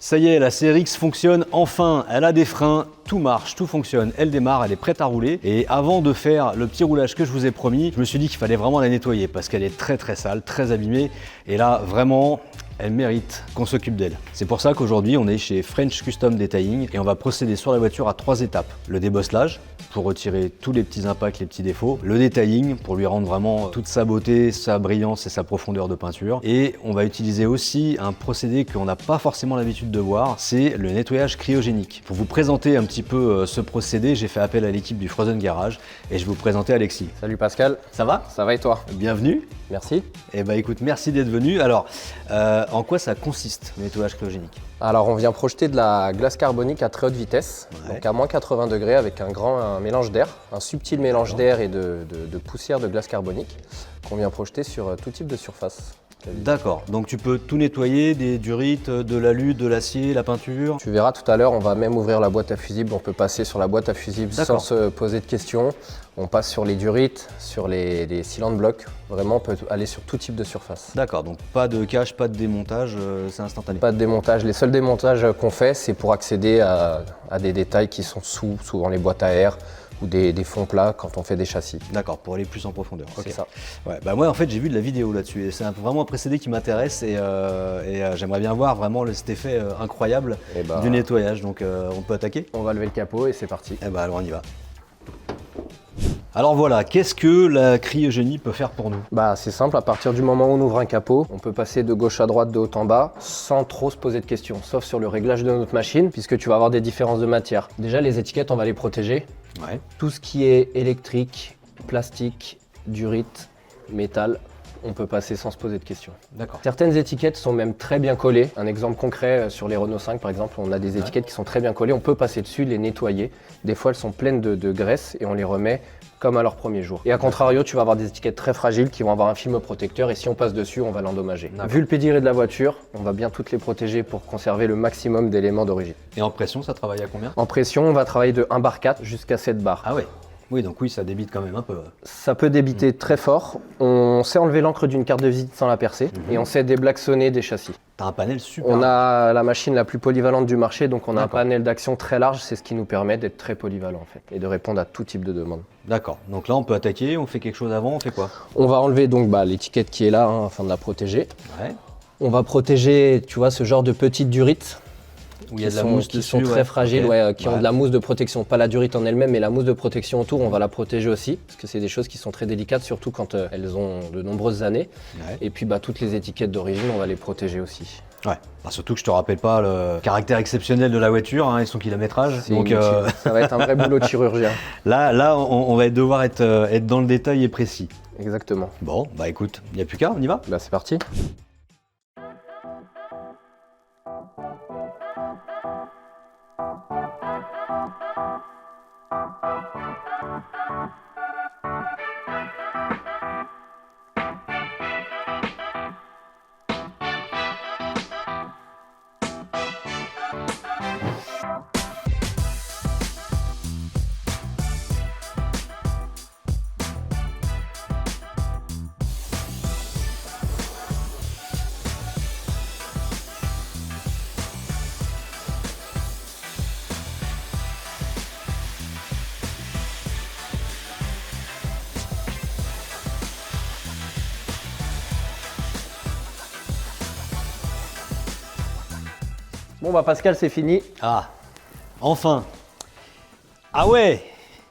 Ça y est, la CRX fonctionne enfin, elle a des freins, tout marche, tout fonctionne, elle démarre, elle est prête à rouler. Et avant de faire le petit roulage que je vous ai promis, je me suis dit qu'il fallait vraiment la nettoyer parce qu'elle est très sale, très abîmée. Et là, vraiment, elle mérite qu'on s'occupe d'elle. C'est pour ça qu'aujourd'hui, on est chez French Custom Detailing et on va procéder sur la voiture à 3 étapes. Le débosselage, pour retirer tous les petits impacts, les petits défauts. Le detailing, pour lui rendre vraiment toute sa beauté, sa brillance et sa profondeur de peinture. Et on va utiliser aussi un procédé qu'on n'a pas forcément l'habitude de voir, c'est le nettoyage cryogénique. Pour vous présenter un petit peu ce procédé, j'ai fait appel à l'équipe du Frozen Garage et je vais vous présenter Alexis. Salut Pascal. Ça va? Ça va et toi? Bienvenue. Merci. Eh ben écoute, merci d'être venu. Alors, en quoi ça consiste, le nettoyage cryogénique? Alors on vient projeter de la glace carbonique à très haute vitesse, Ouais. donc à moins 80 degrés avec un mélange d'air, un subtil mélange d'air et de poussière de glace carbonique qu'on vient projeter sur tout type de surface. D'accord, donc tu peux tout nettoyer, des durites, de l'alu, de l'acier, la peinture. Tu verras tout à l'heure, on va même ouvrir la boîte à fusibles, on peut passer sur la boîte à fusibles sans se poser de questions. On passe sur les durites, sur les sealants blocs, vraiment on peut aller sur tout type de surface. D'accord, donc pas de cache, pas de démontage, c'est instantané. Pas de démontage, les seuls démontages qu'on fait c'est pour accéder à des détails qui sont sous, souvent les boîtes à air ou des fonds plats quand on fait des châssis. D'accord, pour aller plus en profondeur. C'est ça. Ouais, bah moi en fait j'ai vu de la vidéo là-dessus et c'est vraiment un procédé qui m'intéresse et j'aimerais bien voir vraiment cet effet incroyable du nettoyage, donc on peut attaquer? On va lever le capot et c'est parti. Eh bah alors on y va. Alors voilà, qu'est-ce que la cryogénie peut faire pour nous? Bah c'est simple, à partir du moment où on ouvre un capot, on peut passer de gauche à droite, de haut en bas, sans trop se poser de questions, sauf sur le réglage de notre machine, puisque tu vas avoir des différences de matière. Déjà les étiquettes, on va les protéger. Ouais. Tout ce qui est électrique, plastique, durite, métal, on peut passer sans se poser de questions. D'accord. Certaines étiquettes sont même très bien collées. Un exemple concret, sur les Renault 5 par exemple, on a des étiquettes qui sont très bien collées, on peut passer dessus, les nettoyer. Des fois elles sont pleines de graisse et on les remet comme à leur premier jour. Et à contrario, tu vas avoir des étiquettes très fragiles qui vont avoir un film protecteur et si on passe dessus, on va l'endommager. Vu le pédigré de la voiture, on va bien toutes les protéger pour conserver le maximum d'éléments d'origine. Et en pression, ça travaille à combien? En pression, on va travailler de 1 bar 4 jusqu'à 7 bars. Ah ouais. Oui, donc oui, ça débite quand même un peu. Ça peut débiter très fort. On sait enlever l'encre d'une carte de visite sans la percer et on sait déblacksonner des châssis. T'as un panel super. On a la machine la plus polyvalente du marché, donc on a un D'accord. panel d'action très large, c'est ce qui nous permet d'être très polyvalent en fait et de répondre à tout type de demande. D'accord, donc là on peut attaquer, on fait quelque chose avant, on fait quoi? On va enlever donc l'étiquette qui est là afin de la protéger. Ouais. On va protéger, tu vois, ce genre de petites durites Où il y a de la mousse qui dessus, sont très fragiles, ok. qui ont de la mousse de protection, pas la durite en elle-même, mais la mousse de protection autour, on va la protéger aussi, parce que c'est des choses qui sont très délicates, surtout quand elles ont de nombreuses années. Ouais. Et puis toutes les étiquettes d'origine, on va les protéger aussi. Ouais. Bah, surtout que je te rappelle pas le caractère exceptionnel de la voiture et son kilométrage. C'est Donc inutile. Ça va être un vrai boulot de chirurgien. là on va devoir être dans le détail et précis. Exactement. Bon, bah écoute, il n'y a plus qu'à, on y va? C'est parti. Bon Pascal, c'est fini. Ah, enfin. Ah ouais.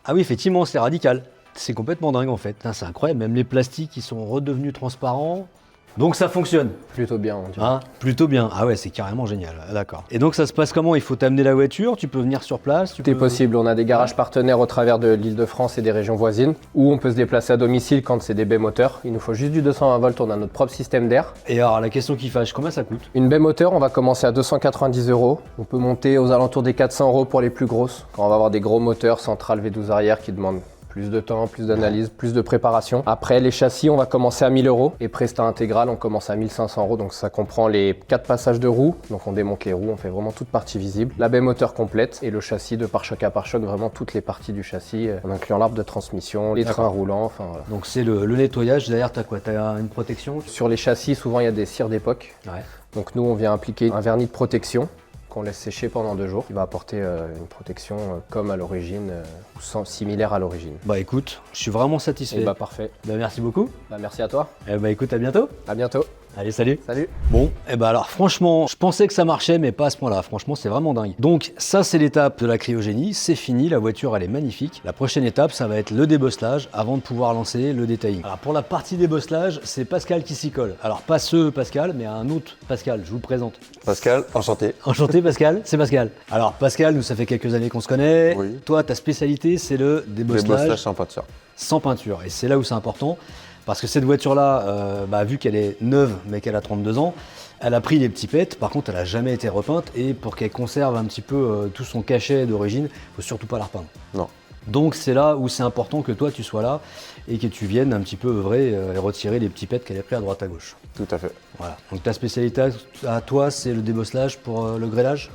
Ah oui, effectivement, c'est radical. C'est complètement dingue en fait. Putain, c'est incroyable, même les plastiques ils sont redevenus transparents. Donc ça fonctionne. Plutôt bien, on dirait. Hein, plutôt bien. Ah ouais, c'est carrément génial. D'accord. Et donc ça se passe comment? Il faut t'amener la voiture, tu peux venir sur place? Tout est possible, on a des garages partenaires au travers de l'Île-de-France et des régions voisines, où on peut se déplacer à domicile quand c'est des baies moteurs. Il nous faut juste du 220 volts, on a notre propre système d'air. Et alors la question qui fâche, combien ça coûte? Une baie moteur, on va commencer à 290 €. On peut monter aux alentours des 400 € pour les plus grosses, quand on va avoir des gros moteurs centrales V12 arrière qui demandent plus de temps, plus d'analyse, plus de préparation. Après, les châssis, on va commencer à 1000 € et Presta intégrale, on commence à 1500 €. Donc ça comprend les 4 passages de roues. Donc on démonte les roues, on fait vraiment toute partie visible. La baie moteur complète et le châssis de pare-choc à pare-choc, vraiment toutes les parties du châssis, en incluant l'arbre de transmission, les trains roulants, enfin voilà. Donc c'est le nettoyage. Derrière, t'as quoi? T'as une protection? Sur les châssis, souvent il y a des cires d'époque. Ouais. Donc nous, on vient appliquer un vernis de protection qu'on laisse sécher pendant 2 jours. Il va apporter une protection comme à l'origine, ou similaire à l'origine. Bah écoute, je suis vraiment satisfait. Et bah parfait. Bah merci beaucoup. Bah merci à toi. Et bah écoute, à bientôt. À bientôt. Allez, salut. Salut. Bon, et ben alors franchement, je pensais que ça marchait, mais pas à ce point-là. Franchement, c'est vraiment dingue. Donc ça, c'est l'étape de la cryogénie. C'est fini, la voiture, elle est magnifique. La prochaine étape, ça va être le débosselage avant de pouvoir lancer le detailing. Alors pour la partie débosselage, c'est Pascal qui s'y colle. Alors pas ce Pascal, mais un autre Pascal. Je vous le présente. Pascal, enchanté. Enchanté Pascal, c'est Pascal. Alors Pascal, nous ça fait quelques années qu'on se connaît. Oui. Toi, ta spécialité, c'est le débosselage Débosselage sans peinture. sans peinture. Et c'est là où c'est important. Parce que cette voiture-là, vu qu'elle est neuve mais qu'elle a 32 ans, elle a pris les petits pets, par contre elle n'a jamais été repeinte et pour qu'elle conserve un petit peu tout son cachet d'origine, il ne faut surtout pas la repeindre. Non. Donc c'est là où c'est important que toi tu sois là et que tu viennes un petit peu œuvrer et retirer les petits pets qu'elle a pris à droite à gauche. Tout à fait. Voilà. Donc ta spécialité à toi, c'est le débosselage pour le grêlage?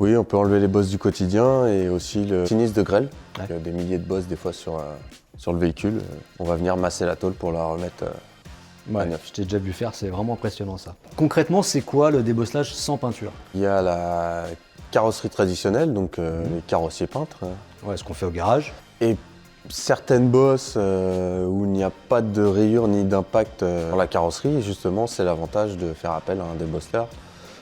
Oui, on peut enlever les bosses du quotidien et aussi le sinistre de grêle. Ouais. Il y a des milliers de bosses des fois sur le véhicule. On va venir masser la tôle pour la remettre à neuf. Je t'ai déjà vu faire, c'est vraiment impressionnant ça. Concrètement, c'est quoi le débosselage sans peinture? Il y a la carrosserie traditionnelle, donc les carrossiers peintres. Ouais, ce qu'on fait au garage. Et certaines bosses où il n'y a pas de rayures ni d'impact dans la carrosserie. Et justement, c'est l'avantage de faire appel à un débosseleur.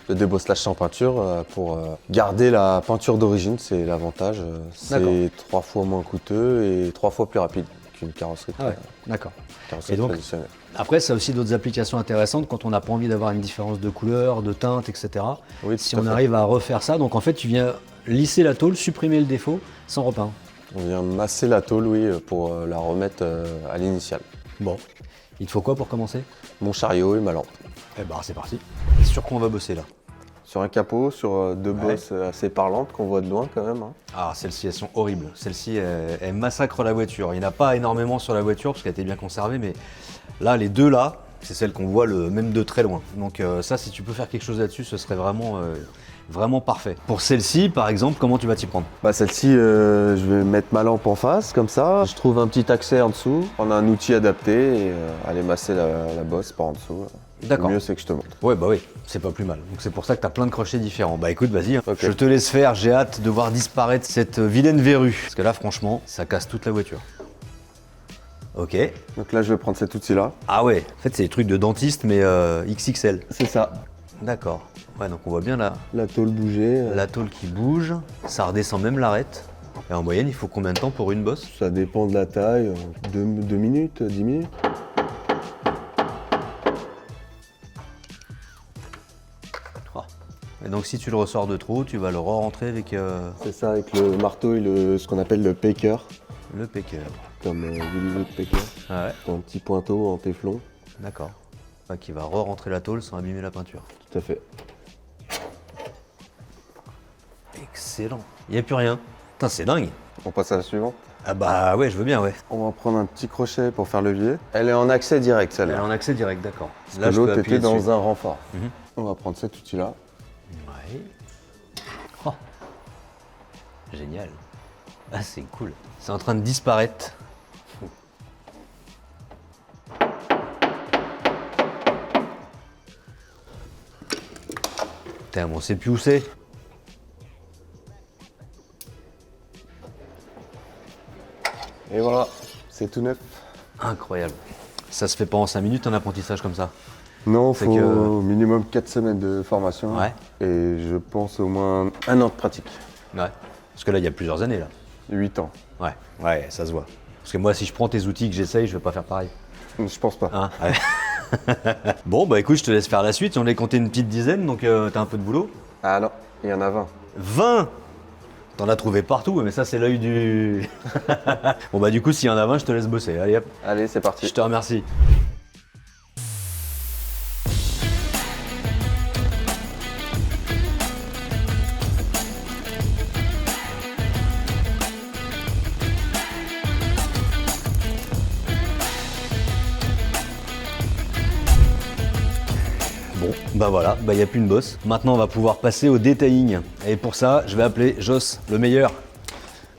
Le débosselage sans peinture pour garder la peinture d'origine, c'est l'avantage. D'accord. C'est 3 fois moins coûteux et 3 fois plus rapide qu'une carrosserie, Ah ouais, d'accord. carrosserie Et donc, traditionnelle. après, ça a aussi d'autres applications intéressantes quand on n'a pas envie d'avoir une différence de couleur, de teinte, etc. Oui, Si tout à on fait. arrive à refaire ça, donc en fait, tu viens lisser la tôle, supprimer le défaut sans repeindre. On vient masser la tôle, oui, pour la remettre à l'initiale. Bon, il te faut quoi pour commencer? Mon chariot et ma lampe. Eh ben, c'est parti. Sur quoi on va bosser là? Sur un capot, sur 2 Ouais. bosses assez parlantes qu'on voit de loin quand même. Hein. Ah, celles-ci, elles sont horribles. Celles-ci, elles massacrent la voiture. Il n'y en a pas énormément sur la voiture parce qu'elle a été bien conservée, mais là, les deux là, c'est celles qu'on voit même de très loin. Donc ça, si tu peux faire quelque chose là-dessus, ce serait vraiment parfait. Pour celle-ci, par exemple, comment tu vas t'y prendre? Bah celle-ci, je vais mettre ma lampe en face, comme ça. Je trouve un petit accès en dessous. On a un outil adapté et aller masser la bosse par en dessous. D'accord. Le mieux, c'est que je te montre. Ouais, bah oui, c'est pas plus mal. Donc c'est pour ça que tu as plein de crochets différents. Bah écoute, vas-y, hein. Ok. Je te laisse faire. J'ai hâte de voir disparaître cette vilaine verrue. Parce que là, franchement, ça casse toute la voiture. Ok. Donc là, je vais prendre cet outil-là. Ah ouais, en fait, c'est des trucs de dentiste, mais XXL. C'est ça. D'accord. Ouais, donc on voit bien La tôle bouger. la tôle qui bouge. Ça redescend même l'arête. Et en moyenne, il faut combien de temps pour une bosse? Ça dépend de la taille. 2 minutes, 10 minutes. Ah. Et donc si tu le ressors de trop, tu vas le re-rentrer avec C'est ça, avec le marteau et ce qu'on appelle le pecker. le pecker. Comme Hollywood pecker. Ah ouais, C'est un petit pointeau en téflon. d'accord. Ouais, qui va re-rentrer la tôle sans abîmer la peinture. Tout à fait. Excellent. Il n'y a plus rien. Putain, c'est dingue. On passe à la suivante. Ah bah ouais, je veux bien, ouais. On va prendre un petit crochet pour faire levier. Elle est en accès direct, Elle est celle-là. en accès direct, d'accord. Parce que l'autre était dans dessus. un renfort. Mhm. On va prendre cet outil-là. Ouais. Oh. Génial. Ah, c'est cool. C'est en train de disparaître. Putain, on sait plus où c'est. Et voilà, c'est tout neuf. Incroyable. Ça se fait pas en 5 minutes un apprentissage comme ça. Non, C'est faut que- au minimum 4 semaines de formation. Ouais. Et je pense au moins 1 an de pratique. Ouais. Parce que là, il y a plusieurs années là. 8 ans. Ouais, ouais, ça se voit. Parce que moi, si je prends tes outils que j'essaye, je vais pas faire pareil. Je pense pas. Hein ouais. Bon, bah écoute, je te laisse faire la suite. On est compté une petite dizaine, donc t'as un peu de boulot. Ah non, il y en a 20. 20! T'en as trouvé partout, mais ça, c'est l'œil du. Bon, bah du coup, s'il y en a 20, je te laisse bosser. Allez hop, Allez, c'est parti. je te remercie. Bon, bah voilà, bah y a plus une bosse. Maintenant, on va pouvoir passer au detailing. Et pour ça, je vais appeler Joss, le meilleur.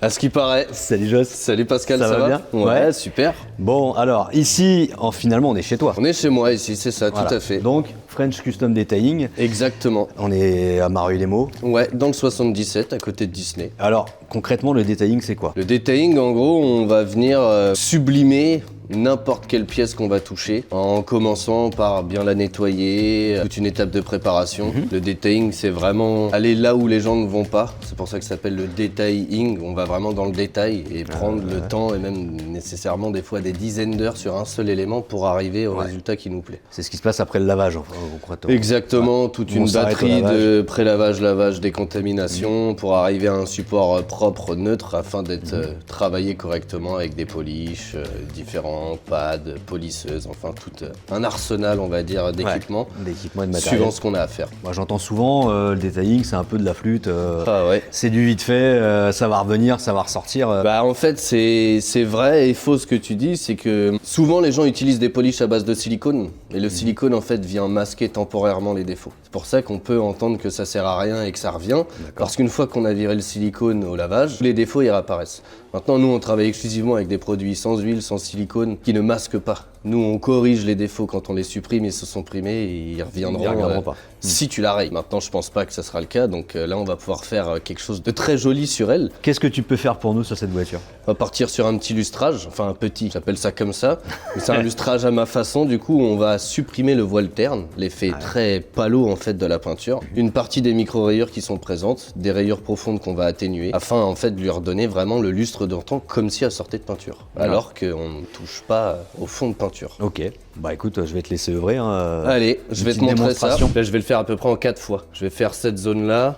À ce qui paraît. Salut Joss. Salut Pascal, Ça ça va va bien? Ouais, super. Bon, alors ici, finalement, on est chez toi. On est chez moi ici, c'est ça, Voilà. tout à fait. Donc, French Custom Detailing. Exactement. On est à Mareuil-les-Maux. Ouais, dans le 77, à côté de Disney. Alors, concrètement, le detailing, c'est quoi? Le detailing, en gros, on va venir sublimer n'importe quelle pièce qu'on va toucher, en commençant par bien la nettoyer, toute une étape de préparation. Le detailing, c'est vraiment aller là où les gens ne vont pas. C'est pour ça que ça s'appelle le detailing. On va vraiment dans le détail et prendre le temps et même nécessairement des fois des dizaines d'heures sur un seul élément pour arriver au résultat qui nous plaît. C'est ce qui se passe après le lavage, concrètement. Exactement, toute On une s'arrête au batterie lavage. de pré-lavage, lavage, décontamination pour arriver à un support propre, neutre afin d'être travaillé correctement avec des polish, différents pads, polisseuses, enfin tout un arsenal, on va dire, d'équipements D'équipement et de matériel. suivant ce qu'on a à faire. Moi, j'entends souvent le detailing, c'est un peu de la flûte. Ah ouais. C'est du vite fait, ça va revenir, ça va ressortir. Bah en fait c'est vrai et faux ce que tu dis, c'est que souvent les gens utilisent des polishes à base de silicone et le silicone en fait vient masquer temporairement les défauts. C'est pour ça qu'on peut entendre que ça sert à rien et que ça revient, parce qu'une fois qu'on a viré le silicone au lavage, les défauts ils réapparaissent. Maintenant nous on travaille exclusivement avec des produits sans huile, sans silicone, qui ne masquent pas. Nous on corrige les défauts quand on les supprime, ils se sont primés et ils reviendront, Ils reviendront pas. si tu la rayes. Maintenant je pense pas que ça sera le cas, donc là on va pouvoir faire quelque chose de très joli sur elle. Qu'est-ce que tu peux faire pour nous sur cette voiture? On va partir sur un petit lustrage, enfin un petit, j'appelle ça comme ça. Mais c'est un lustrage à ma façon, du coup on va supprimer le voile terne, l'effet très palo en fait de la peinture. Une partie des micro-rayures qui sont présentes, des rayures profondes qu'on va atténuer, afin en fait de lui redonner vraiment le lustre d'antan comme si elle sortait de peinture. Alors qu'on ne touche pas au fond de peinture. Ok, bah écoute, je vais te laisser œuvrer. Hein. Allez, je vais te petite montrer ça. démonstration. Là je vais le faire à peu près en 4 fois. Je vais faire cette zone-là,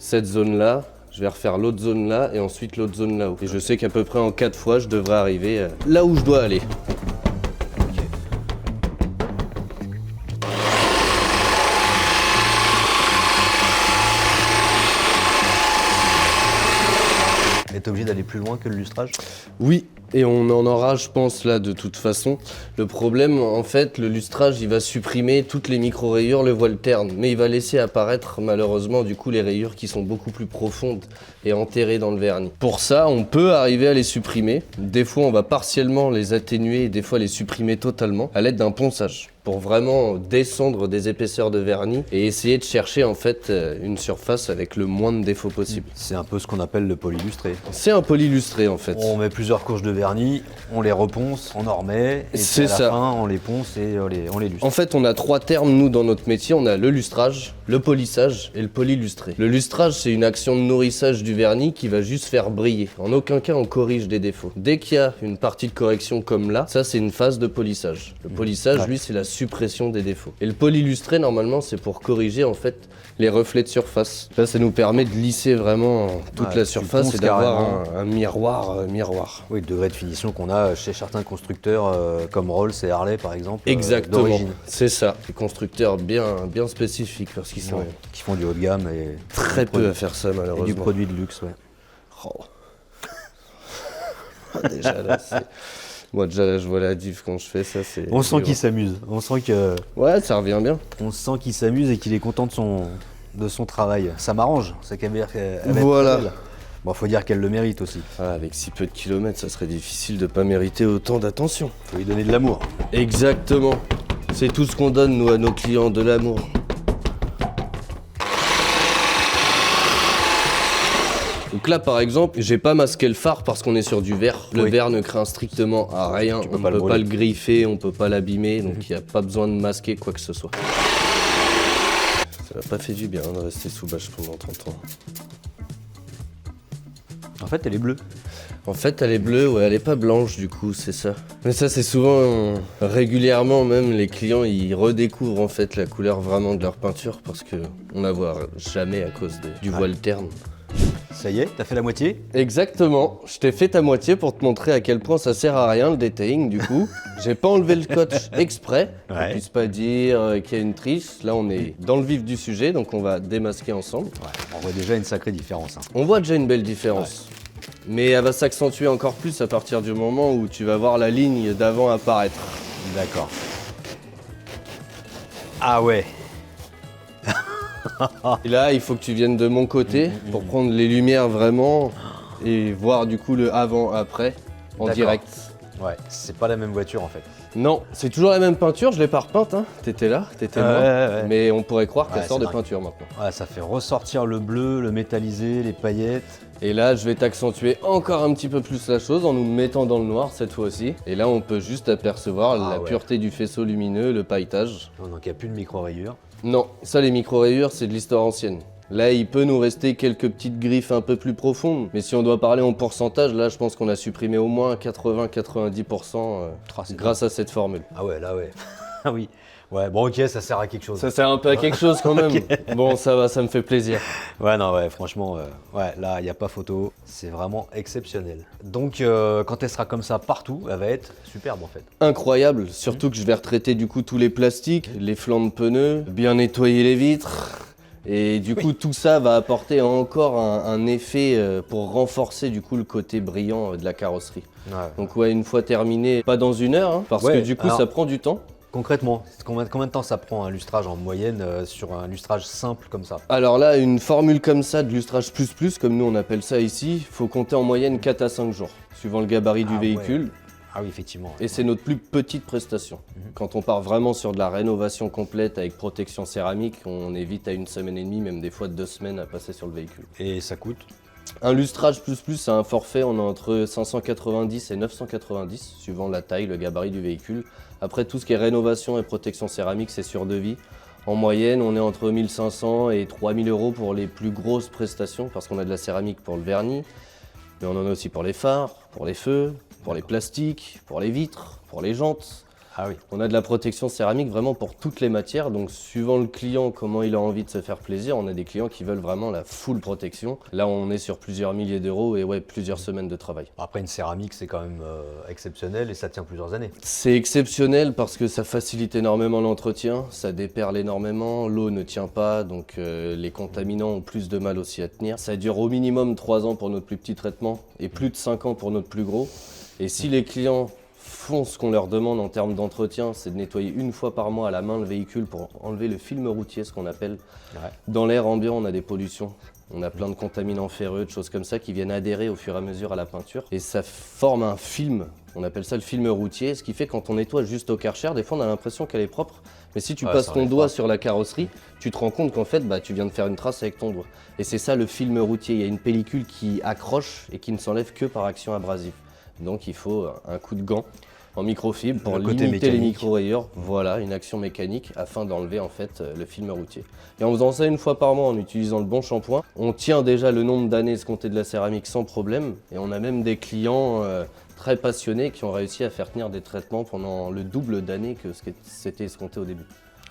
je vais refaire l'autre zone là et ensuite l'autre zone là-haut. Et je sais qu'à peu près en 4 fois, je devrais arriver là où je dois aller. Mais t'es obligé d'aller plus loin que le lustrage? Oui, et on en aura, je pense, là, de toute façon. Le problème, en fait, le lustrage, il va supprimer toutes les micro-rayures, le voile terne. Mais il va laisser apparaître, malheureusement, du coup, les rayures qui sont beaucoup plus profondes et enterrées dans le vernis. Pour ça, on peut arriver à les supprimer. Des fois, on va partiellement les atténuer et des fois les supprimer totalement à l'aide d'un ponçage, pour vraiment descendre des épaisseurs de vernis et essayer de chercher en fait une surface avec le moins de défauts possible. C'est un peu ce qu'on appelle le polylustré. C'est un polylustré en fait. On met plusieurs couches de vernis, on les reponce, on en remet, et C'est puis à ça. la fin, on les ponce et on les lustre. En fait, on a 3 termes, nous, dans notre métier. On a le lustrage, le polissage et le polylustré. Le lustrage, c'est une action de nourrissage du vernis qui va juste faire briller. En aucun cas, on corrige des défauts. Dès qu'il y a une partie de correction comme là, ça, c'est une phase de polissage. Le polissage, lui, c'est la suppression des défauts. Et le polylustré, normalement, c'est pour corriger, en fait, les reflets de surface. Là, ça nous permet de lisser vraiment toute Ouais, la tu surface ponces et d'avoir carrément. un miroir. Oui, le degré de finition qu'on a chez certains constructeurs comme Rolls et Harley par exemple. Exactement, d'origine. c'est ça. Des constructeurs bien spécifiques parce qu'ils sont Ouais, qui font du haut de gamme et très du peu à faire ça et malheureusement. du produit de luxe, ouais. Oh. Déjà là, c'est... Moi déjà là, je vois la diff quand je fais ça, c'est... On sent qu'il s'amuse, on sent revient bien. qu'il s'amuse et qu'il est content de son travail. Ça m'arrange, ça qu'elle va être Voilà. belle. Bon, faut dire qu'elle le mérite aussi. Ah, avec si peu de kilomètres, ça serait difficile de pas mériter autant d'attention. Faut lui donner de l'amour. Exactement. C'est tout ce qu'on donne, nous, à nos clients, de l'amour. Donc là, par exemple, j'ai pas masqué le phare parce qu'on est sur du verre. Le Oui. verre ne craint strictement à rien. peux On pas ne le peut pas brûler. le griffer, on peut pas l'abîmer, donc il n'y a pas besoin de masquer quoi que ce soit. Ça m'a pas fait du bien de rester sous bâche pendant 30 ans. En fait, elle est bleue. En fait, elle est bleue, ouais, elle est pas blanche du coup, c'est ça. Mais ça, c'est souvent, régulièrement même, les clients, ils redécouvrent en fait la couleur vraiment de leur peinture parce que on la voit jamais à cause du voile terne. Ça y est, t'as fait la moitié? Exactement, je t'ai fait ta moitié pour te montrer à quel point ça sert à rien le detailing du coup. J'ai pas enlevé le scotch exprès, qu'on Ouais. puisse pas dire qu'il y a une triche. Là, on est dans le vif du sujet, donc on va démasquer ensemble. Ouais, on voit déjà une sacrée différence. Hein. On voit déjà une belle différence. Mais elle va s'accentuer encore plus à partir du moment où tu vas voir la ligne d'avant apparaître. D'accord. Ah ouais. Et là, il faut que tu viennes de mon côté pour prendre les lumières vraiment et voir du coup le avant-après en D'accord. direct. Ouais, c'est pas la même voiture en fait. Non, c'est toujours la même peinture, je l'ai pas repeinte, hein. T'étais là, Ouais. mais on pourrait croire qu'elle Ouais, sort c'est de dingue. peinture maintenant. Ouais, ça fait ressortir le bleu, le métallisé, les paillettes. Et là, je vais t'accentuer encore un petit peu plus la chose en nous mettant dans le noir cette fois-ci. Et là, on peut juste apercevoir Ah la ouais. pureté du faisceau lumineux, le pailletage. Donc il n'y a plus de micro-rayures. Non, ça, les micro-rayures, c'est de l'histoire ancienne. Là, il peut nous rester quelques petites griffes un peu plus profondes. Mais si on doit parler en pourcentage, là, je pense qu'on a supprimé au moins 80-90% Ah, c'est grâce à cette formule. Ah ouais, là ouais. Ah oui. Ouais, bon ok, ça sert à quelque chose. Ça sert un peu à quelque chose quand même. Bon, ça va, ça me fait plaisir. Ouais, non, ouais, franchement, ouais, là, il n'y a pas photo. C'est vraiment exceptionnel. Donc, quand elle sera comme ça partout, elle va être superbe en fait. Incroyable, surtout que je vais retraiter du coup tous les plastiques, les flancs de pneus, bien nettoyer les vitres. Et du coup, tout ça va apporter encore un effet pour renforcer du coup le côté brillant de la carrosserie. Ouais. Donc ouais, une fois terminé, pas dans une heure, hein, parce Ouais, que du coup alors- ça prend du temps. Concrètement, combien de temps ça prend un lustrage en moyenne sur un lustrage simple comme ça? Alors là, une formule comme ça de lustrage plus, comme nous on appelle ça ici, faut compter en moyenne 4 à 5 jours, suivant le gabarit du Ah véhicule. Ah oui, effectivement. Et c'est notre plus petite prestation. Quand on part vraiment sur de la rénovation complète avec protection céramique, on est vite à 1 semaine et demie, même des fois 2 semaines à passer sur le véhicule. Et ça coûte? Un lustrage c'est un forfait, on est entre 590 et 990, suivant la taille, le gabarit du véhicule. Après, tout ce qui est rénovation et protection céramique, c'est sur devis. En moyenne, on est entre 1500 et 3000 euros pour les plus grosses prestations, parce qu'on a de la céramique pour le vernis, mais on en a aussi pour les phares, pour les feux, pour les plastiques, pour les vitres, pour les jantes. Ah oui. On a de la protection céramique vraiment pour toutes les matières, donc suivant le client, comment il a envie de se faire plaisir, on a des clients qui veulent vraiment la full protection. Là, on est sur plusieurs milliers d'euros et ouais, plusieurs semaines de travail. Après, une céramique, c'est quand même exceptionnel et ça tient plusieurs années. C'est exceptionnel parce que ça facilite énormément l'entretien, ça déperle énormément, l'eau ne tient pas, donc les contaminants ont plus de mal aussi à tenir. Ça dure au minimum 3 ans pour notre plus petit traitement et plus de 5 ans pour notre plus gros. Et si les clients font ce qu'on leur demande en termes d'entretien, c'est de nettoyer 1 fois par mois à la main le véhicule pour enlever le film routier, ce qu'on appelle. Ouais. Dans l'air ambiant, on a des pollutions. On a plein de contaminants ferreux, de choses comme ça qui viennent adhérer au fur et à mesure à la peinture. Et ça forme un film, on appelle ça le film routier, ce qui fait que quand on nettoie juste au Karcher, des fois on a l'impression qu'elle est propre. Mais si tu Ouais, passes ça ton enlève doigt pas. sur la carrosserie, tu te rends compte qu'en fait, tu viens de faire une trace avec ton doigt. Et c'est ça le film routier, il y a une pellicule qui accroche et qui ne s'enlève que par action abrasive. Donc il faut un coup de gant en microfibre pour Le côté limiter les mécanique. micro-rayures. Voilà, une action mécanique afin d'enlever en fait le film routier. Et en faisant ça 1 fois par mois en utilisant le bon shampoing, on tient déjà le nombre d'années escompté de la céramique sans problème. Et on a même des clients très passionnés qui ont réussi à faire tenir des traitements pendant le double d'années que ce qui s'était escompté au début.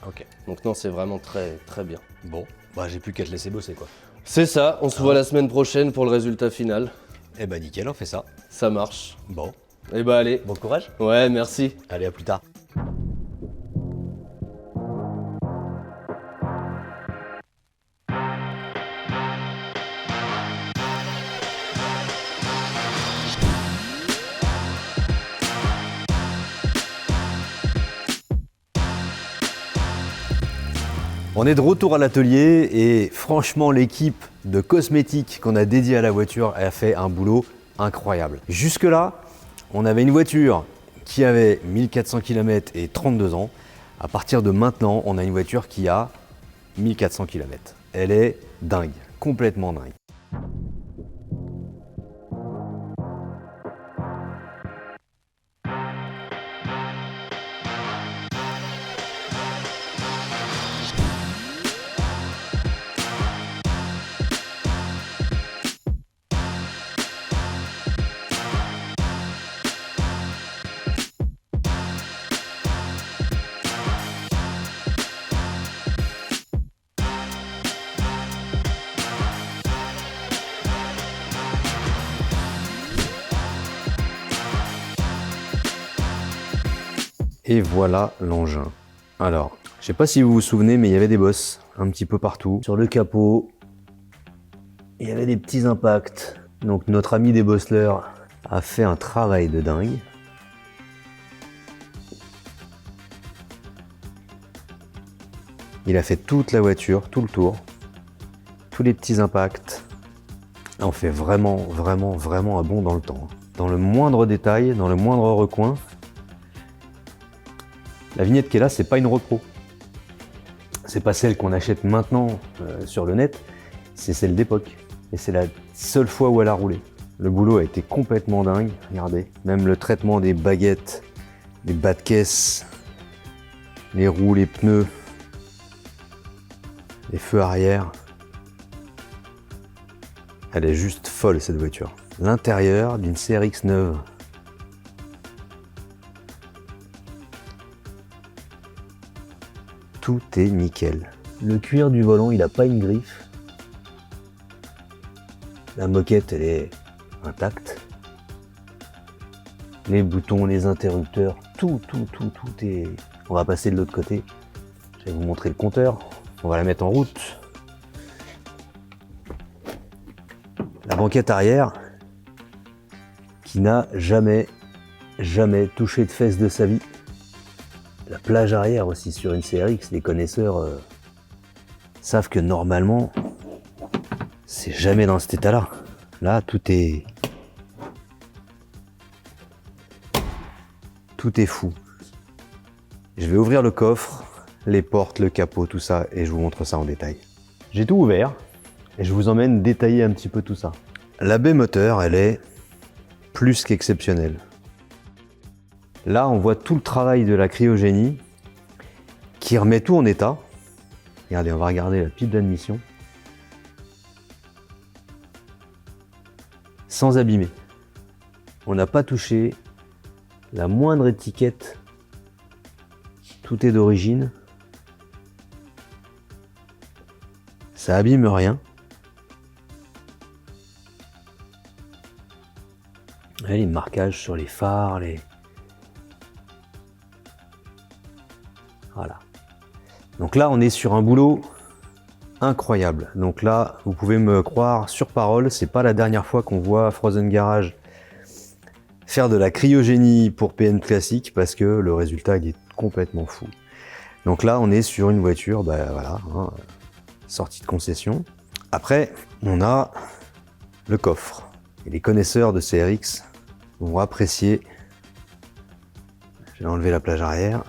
Ok. Donc non, c'est vraiment très très bien. Bon, bah j'ai plus qu'à te laisser bosser quoi. C'est ça, on se voit la semaine prochaine pour le résultat final. Eh bah nickel, on fait ça. Ça marche. Bon, Et bah allez. bon courage. Ouais, merci. Allez, à plus tard. On est de retour à l'atelier et franchement l'équipe de cosmétiques qu'on a dédiée à la voiture a fait un boulot incroyable. Jusque là, on avait une voiture qui avait 1400 km et 32 ans. À partir de maintenant, on a une voiture qui a 1400 km. Elle est dingue, complètement dingue. Et voilà l'engin. Alors, je sais pas si vous vous souvenez, mais il y avait des bosses un petit peu partout. Sur le capot, il y avait des petits impacts. Donc notre ami débosseleur a fait un travail de dingue. Il a fait toute la voiture, tout le tour. Tous les petits impacts. Là, on fait vraiment, vraiment, vraiment un bond dans le temps. Dans le moindre détail, dans le moindre recoin. La vignette qui est là, c'est pas une repro. C'est pas celle qu'on achète maintenant sur le net, c'est celle d'époque. Et c'est la seule fois où elle a roulé. Le boulot a été complètement dingue, regardez. Même le traitement des baguettes, les bas de caisse, les roues, les pneus, les feux arrière. Elle est juste folle cette voiture. L'intérieur d'une CRX neuve. Tout est nickel. Le cuir du volant, il n'a pas une griffe. La moquette, elle est intacte. Les boutons, les interrupteurs, tout est... On va passer de l'autre côté. Je vais vous montrer le compteur. On va la mettre en route. La banquette arrière, qui n'a jamais touché de fesses de sa vie. La plage arrière aussi sur une CRX, les connaisseurs savent que normalement, c'est jamais dans cet état-là. Là, tout est fou. Je vais ouvrir le coffre, les portes, le capot, tout ça, et je vous montre ça en détail. J'ai tout ouvert, et je vous emmène détailler un petit peu tout ça. La baie moteur, elle est plus qu'exceptionnelle. Là, on voit tout le travail de la cryogénie qui remet tout en état. Regardez, on va regarder la pipe d'admission. Sans abîmer. On n'a pas touché la moindre étiquette. Tout est d'origine. Ça abîme rien. Et les marquages sur les phares, Voilà. Donc là, on est sur un boulot incroyable. Donc là, vous pouvez me croire sur parole, c'est pas la dernière fois qu'on voit Frozen Garage faire de la cryogénie pour PN classique parce que le résultat il est complètement fou. Donc là, on est sur une voiture, voilà, sortie de concession. Après, on a le coffre. Et les connaisseurs de CRX vont apprécier. Je vais enlever la plage arrière.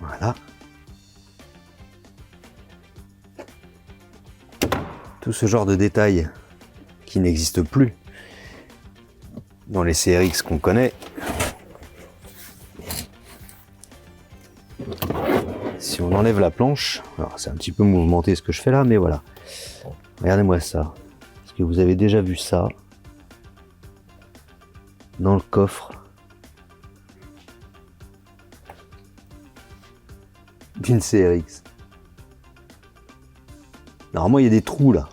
Voilà. Tout ce genre de détails qui n'existe plus dans les CRX qu'on connaît. Si on enlève la planche, alors c'est un petit peu mouvementé ce que je fais là, mais voilà. Regardez-moi ça. Est-ce que vous avez déjà vu ça dans le coffre d'une CRX? Normalement, il y a des trous là.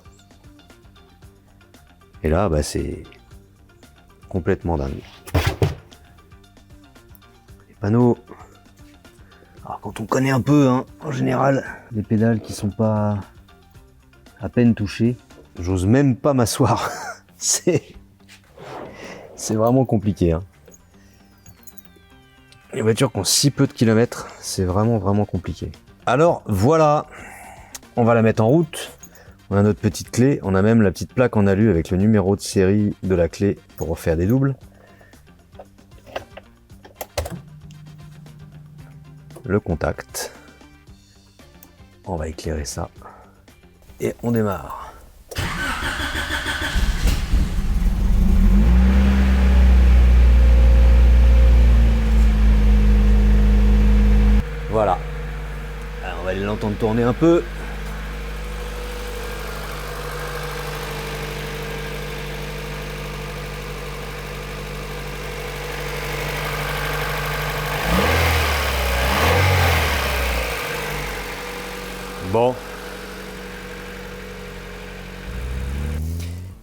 Et là, c'est complètement dingue. Les panneaux. Alors, quand on connaît un peu, en général, les pédales qui sont pas à peine touchées, j'ose même pas m'asseoir. C'est vraiment compliqué. Les voitures qui ont si peu de kilomètres, c'est vraiment compliqué. Alors voilà, on va la mettre en route. On a notre petite clé, on a même la petite plaque en alu avec le numéro de série de la clé pour refaire des doubles. Le contact. On va éclairer ça. Et on démarre. Voilà. Alors on va aller l'entendre tourner un peu. Bon.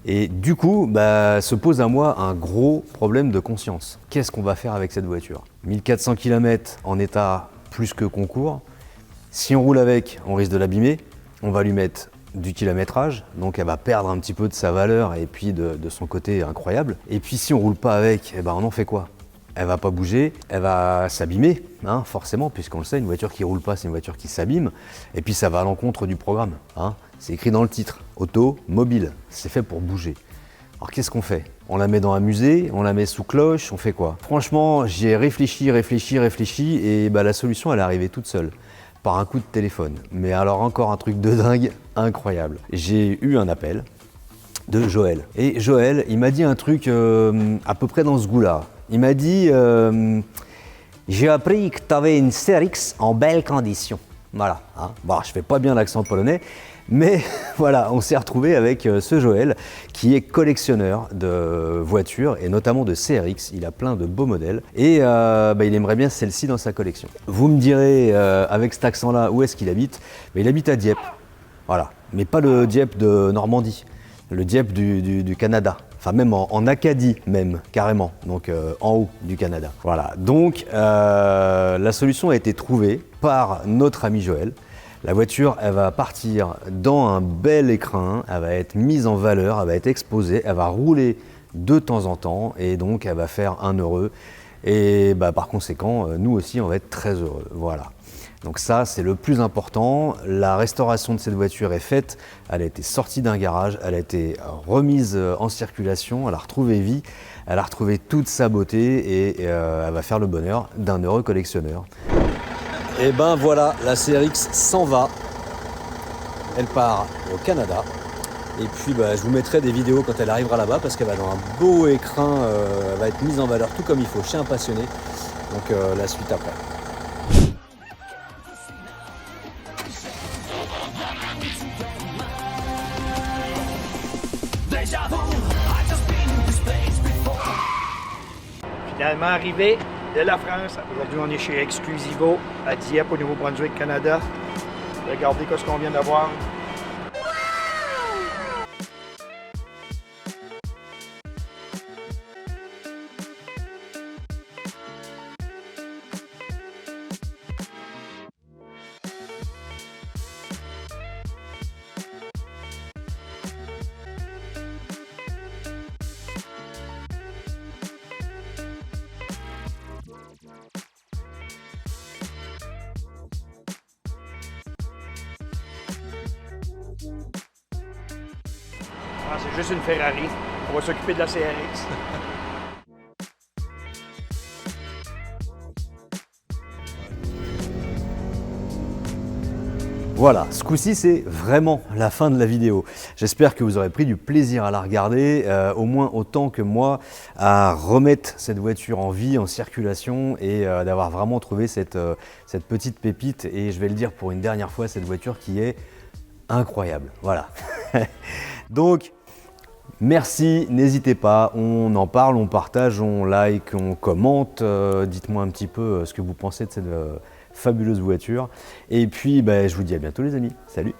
Et du coup, se pose à moi un gros problème de conscience. Qu'est-ce qu'on va faire avec cette voiture? 1400 km en état plus que concours. Si on roule avec, on risque de l'abîmer. On va lui mettre du kilométrage, donc elle va perdre un petit peu de sa valeur et puis de son côté incroyable. Et puis si on roule pas avec, on en fait quoi? Elle va pas bouger, elle va s'abîmer, forcément, puisqu'on le sait, une voiture qui roule pas, c'est une voiture qui s'abîme. Et puis ça va à l'encontre du programme. c'est écrit dans le titre, automobile, c'est fait pour bouger. Alors qu'est-ce qu'on fait? On la met dans un musée, on la met sous cloche, on fait quoi? Franchement, j'y ai réfléchi, et bah, la solution elle est arrivée toute seule, par un coup de téléphone. Mais alors encore un truc de dingue, incroyable. J'ai eu un appel de Joël. Et Joël, il m'a dit un truc à peu près dans ce goût-là. Il m'a dit j'ai appris que tu avais une CRX en belle condition. Voilà. Hein. Bon, je fais pas bien l'accent polonais, mais voilà, on s'est retrouvé avec ce Joël qui est collectionneur de voitures et notamment de CRX. Il a plein de beaux modèles et il aimerait bien celle-ci dans sa collection. Vous me direz avec cet accent-là où est-ce qu'il habite? Il habite à Dieppe. Voilà, mais pas le Dieppe de Normandie, le Dieppe du Canada. Enfin même en Acadie même, carrément, donc en haut du Canada. Voilà, donc la solution a été trouvée par notre ami Joël. La voiture, elle va partir dans un bel écrin, elle va être mise en valeur, elle va être exposée, elle va rouler de temps en temps et donc elle va faire un heureux. Et par conséquent, nous aussi, on va être très heureux. Voilà. Donc ça, c'est le plus important. La restauration de cette voiture est faite. Elle a été sortie d'un garage, elle a été remise en circulation, elle a retrouvé vie, elle a retrouvé toute sa beauté et elle va faire le bonheur d'un heureux collectionneur. Et ben voilà, la CRX s'en va. Elle part au Canada. Et puis je vous mettrai des vidéos quand elle arrivera là-bas parce qu'elle va dans un beau écrin, elle va être mise en valeur tout comme il faut chez un passionné. Donc la suite après. Finalement arrivé de la France. Aujourd'hui, on est chez Exclusivo à Dieppe, au Nouveau-Brunswick, Canada. Regardez ce qu'on vient d'avoir. Ah, c'est juste une Ferrari. On va s'occuper de la CRX. Voilà, ce coup-ci, c'est vraiment la fin de la vidéo. J'espère que vous aurez pris du plaisir à la regarder, au moins autant que moi, à remettre cette voiture en vie, en circulation et d'avoir vraiment trouvé cette petite pépite. Et je vais le dire pour une dernière fois, cette voiture qui est incroyable. Voilà. Donc, merci, n'hésitez pas, on en parle, on partage, on like, on commente. Dites-moi un petit peu ce que vous pensez de cette fabuleuse voiture. Et puis, je vous dis à bientôt les amis. Salut!